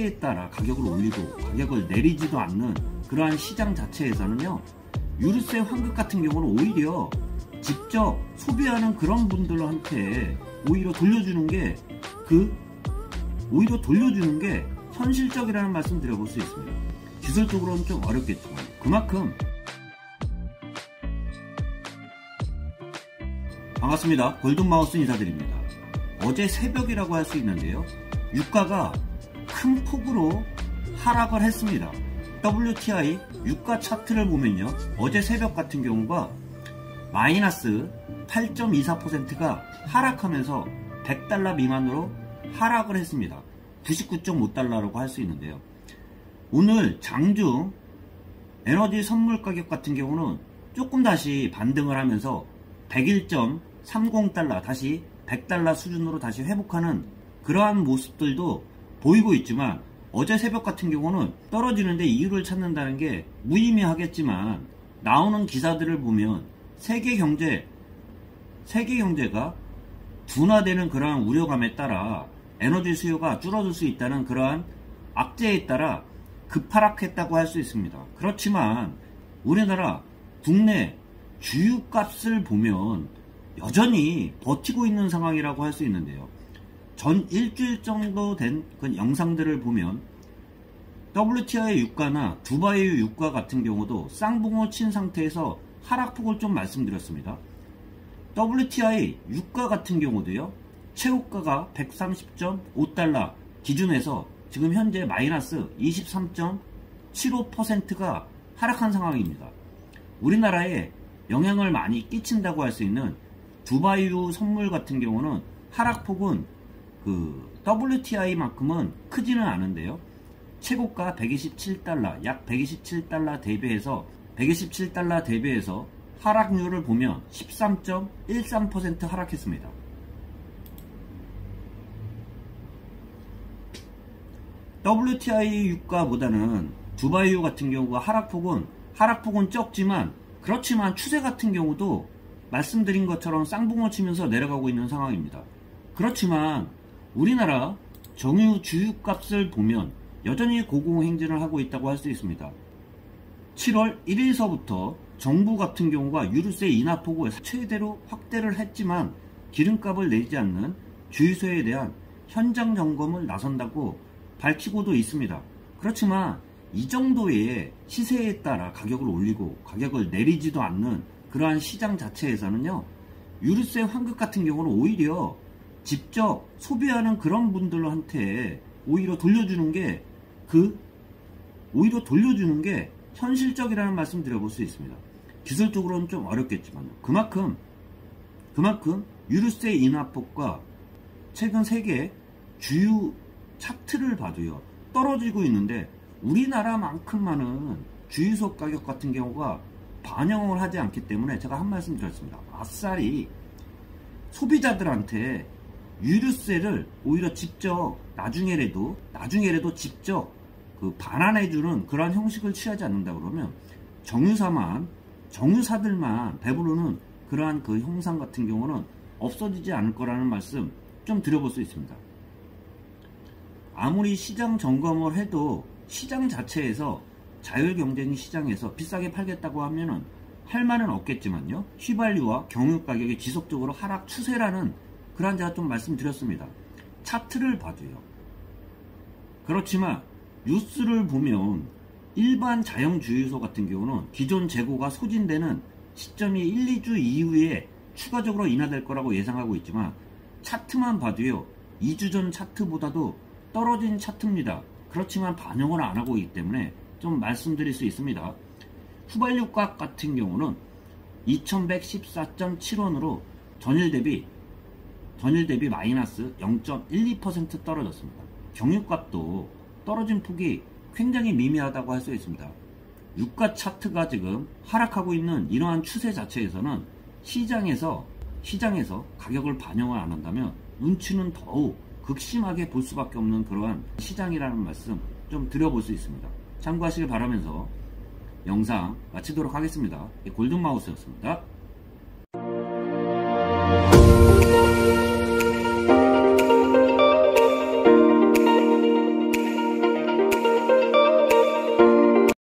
시세에 따라 가격을 올리고 가격을 내리지도 않는 그러한 시장 자체에서는요, 유류세 환급 같은 경우는 오히려 직접 소비하는 그런 분들한테 오히려 돌려주는 게 현실적이라는 말씀 드려볼 수 있습니다. 기술적으로는 좀 어렵겠지만 그만큼. 반갑습니다. 골든마우스 인사드립니다. 어제 새벽이라고 할 수 있는데요, 유가가 큰 폭으로 하락을 했습니다. WTI 유가 차트를 보면요, 어제 새벽 같은 경우가 마이너스 8.24%가 하락하면서 100달러 미만으로 하락을 했습니다. 99.5달러라고 할 수 있는데요, 오늘 장중 에너지 선물 가격 같은 경우는 조금 다시 반등을 하면서 101.30달러, 다시 100달러 수준으로 다시 회복하는 그러한 모습들도 보이고 있지만, 어제 새벽 같은 경우는 떨어지는데 이유를 찾는다는 게 무의미하겠지만, 나오는 기사들을 보면 세계 경제가 둔화되는 그러한 우려감에 따라 에너지 수요가 줄어들 수 있다는 그러한 악재에 따라 급하락했다고 할 수 있습니다. 그렇지만 우리나라 국내 주유값을 보면 여전히 버티고 있는 상황이라고 할 수 있는데요, 전 일주일 정도 된 그 영상들을 보면 WTI 유가나 두바이유 유가 같은 경우도 쌍봉을 친 상태에서 하락폭을 좀 말씀드렸습니다. WTI 유가 같은 경우도요, 최고가가 130.5달러 기준에서 지금 현재 마이너스 23.75%가 하락한 상황입니다. 우리나라에 영향을 많이 끼친다고 할 수 있는 두바이유 선물 같은 경우는 하락폭은 WTI만큼은 크지는 않은데요, 최고가 127달러, 약 127달러 대비해서 하락률을 보면 13.13% 하락했습니다. WTI 유가보다는 두바이유 같은 경우가 하락폭은 적지만, 그렇지만 추세 같은 경우도 말씀드린 것처럼 쌍봉을 치면서 내려가고 있는 상황입니다. 그렇지만 우리나라 정유 주유값을 보면 여전히 고공행진을 하고 있다고 할 수 있습니다. 7월 1일서부터 정부 같은 경우가 유류세 인하폭을 최대로 확대를 했지만, 기름값을 내지 않는 주유소에 대한 현장 점검을 나선다고 밝히고도 있습니다. 그렇지만 이 정도의 시세에 따라 가격을 올리고 가격을 내리지도 않는 그러한 시장 자체에서는요, 유류세 환급 같은 경우는 오히려 직접 소비하는 그런 분들한테 오히려 돌려주는 게 현실적이라는 말씀 드려볼 수 있습니다. 기술적으로는 좀 어렵겠지만 그만큼 유류세 인하폭과 최근 세계 주유 차트를 봐도요, 떨어지고 있는데 우리나라만큼만은 주유소 가격 같은 경우가 반영을 하지 않기 때문에 제가 한 말씀 드렸습니다. 아싸리 소비자들한테 유류세를 오히려 직접 나중에라도 직접 반환해주는 그러한 형식을 취하지 않는다 그러면 정유사들만 배부르는 그러한 그 형상 같은 경우는 없어지지 않을 거라는 말씀 좀 드려볼 수 있습니다. 아무리 시장 점검을 해도 시장 자체에서 자율경쟁 시장에서 비싸게 팔겠다고 하면은 할 말은 없겠지만요, 휘발유와 경유 가격이 지속적으로 하락 추세라는 그런 제가 좀 말씀드렸습니다. 차트를 봐도요. 그렇지만 뉴스를 보면 일반 자영 주유소 같은 경우는 기존 재고가 소진되는 시점이 1, 2주 이후에 추가적으로 인하될 거라고 예상하고 있지만, 차트만 봐도요, 2주 전 차트보다도 떨어진 차트입니다. 그렇지만 반영을 안 하고 있기 때문에 좀 말씀드릴 수 있습니다. 휘발유값 같은 경우는 2114.7원으로 전일 대비 마이너스 0.12% 떨어졌습니다. 경유값도 떨어진 폭이 굉장히 미미하다고 할 수 있습니다. 유가 차트가 지금 하락하고 있는 이러한 추세 자체에서는 시장에서 가격을 반영을 안 한다면 눈치는 더욱 극심하게 볼 수밖에 없는 그러한 시장이라는 말씀 좀 드려볼 수 있습니다. 참고하시길 바라면서 영상 마치도록 하겠습니다. 골든마우스였습니다.